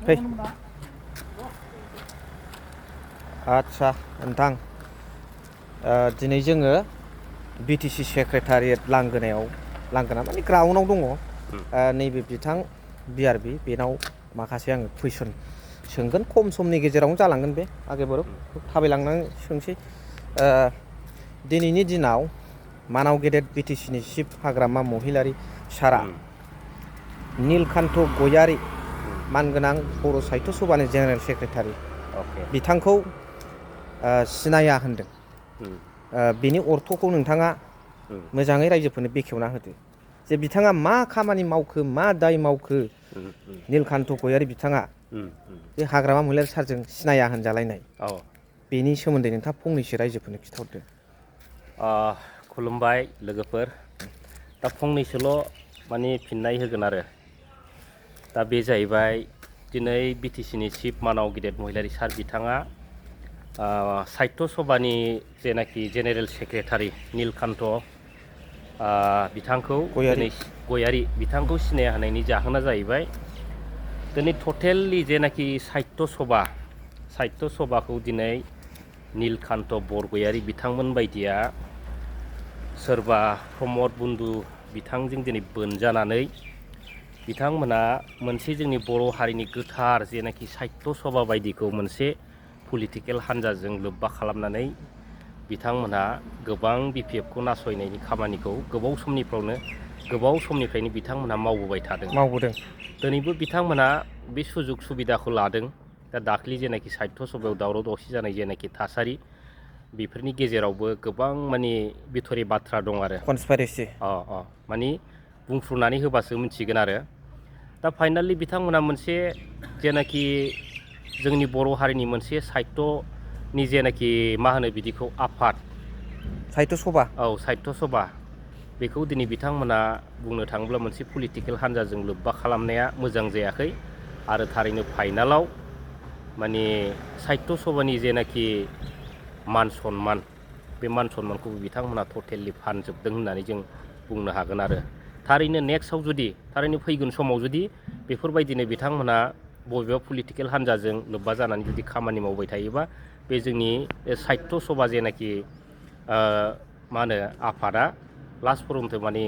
फै आच्छा नोंथां दिनै जोङो BTC सेक्रेटारियेट लांगोना माने ग्राउन्डआव दङ नैबे बिथां BRB बेनाव माखासे आङो कुइसन सोंगोन खम समनि गेजेरावनो जालांगोन बे आगे बर' थाबायलांनानै सोंसै दिनैनि दिनाव मानाव गेदेर BTCनि चिफ हाग्रामा महिलारि सारा नीलकान्त गयारी मानगोनां बर' साहित्य सभानि जेनेरेल सेक्रेटारि बिथांखौ सिनाया होनदों बेनि अर्थ'खौ नोंथाङा मोजाङै रायजोफोरनो बेखेवना होदो जे बिथाङा मा खामानि मावखो मा दाय मावखो नीलकान्त गयारी बिथाङा बे हाग्रामा महिलारि सारजों सिनाया होनजालायनाय बेनि सोमोन्दै नोंथाङा फंनैसो रायजोफोरनो खिथाहरदो खुलुमबाय लोगोफोर दा फंनैसोल' माने फिननाय होगोन आरो दा बे जाहैबाय दिनै BTCनि चिफ मानाव गेदेर महिलारि सार बिथाङा साहित्य सभानि जेनाखि जेनेरेल सेक्रेटारि नीलकान्त बिथांखौ दिनै गयारी बिथांखौ सिनाय होनायनि जाहोना जाहैबाय दिनै टटेलि जेनाखि साहित्य सभाखौ दिनै नीलकान्त बरगयारी बिथांमोन बायदिया सोरबा प्रमद बन्दु बिथांजों दिनै बोनजानानै बिथांमोना मोनसे जोंनि बर' हारिनि गोथार जेनाखि साहित्य सभा बायदिखौ मोनसे पलिटिकेल हान्जाजों लोब्बा खालामनानै बिथांमोनहा गोबां BPFखौ नासयनायनि खामानिखौ गोबाव समनिफ्रायनो बिथांमोनहा मावबोबाय थादों दिनैबो बिथांमोनहा बे सुजुग सुबिदाखौ लादों दा दाख्लि जेनाखि साहित्य सभायाव दावराव दावसि जानाय जेनाखि थासारि बेफोरनि गेजेरावबो गोबां माने बिथरि बाथ्रा दं आरो कनस्पाइरेसि माने बुंफ्रुनानै होबासो मिथिगोन आरो दा फाइनालि बिथांमोना मोनसे जेनाखि जोंनि बर' हारिनि मोनसे साहित्यनि जेनाखि मा होनो बिदिखौ आफाद साहित्य सभा साहित्य सभा बेखौ दिनै बिथांमोना बुंनो थाङोब्ला मोनसे पलिटिकेल हान्जाजों लोब्बा खालामनाया मोजां जायाखै आरो थारैनो फाइनालाव माने साहित्य सभानि जेनाखि मान सन्मान बे मान सन्मानखौबो बिथांमोना टटेलि फानजोबदों होननानै जों बुंनो हागोन आरो थारैनो नेक्स्टआव थारैनो फैगोन समाव जुदि बेफोरबायदिनो बिथांमोना बबेबा पलिटिकेल हान्जाजों लोब्बा जानानै जुदि खामानि मावबाय थायोबा बे जोंनि साहित्य सभा जेनाखि मा होनो आफादा लास्ट पर्यन्त माने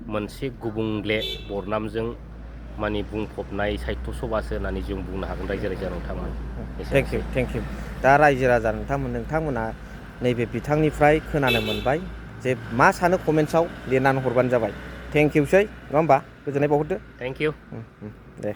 मोनसे गुबुंले बरनामजों माने बुंफबनाय साहित्य सभासो होननानै जों बुंनो हागोन रायजो राजा नोंथांमोन थेंक इउ दा रायजो राजा नोंथांमोना नैबे बिथांनिफ्राय खोनानो मोनबाय जे मा सानो कमेन्ट्सआव लिरनानै हरबानो जाबाय थेंक इउसै नङा होमबा गोजोननाय बावहरदो थेंक इउ दे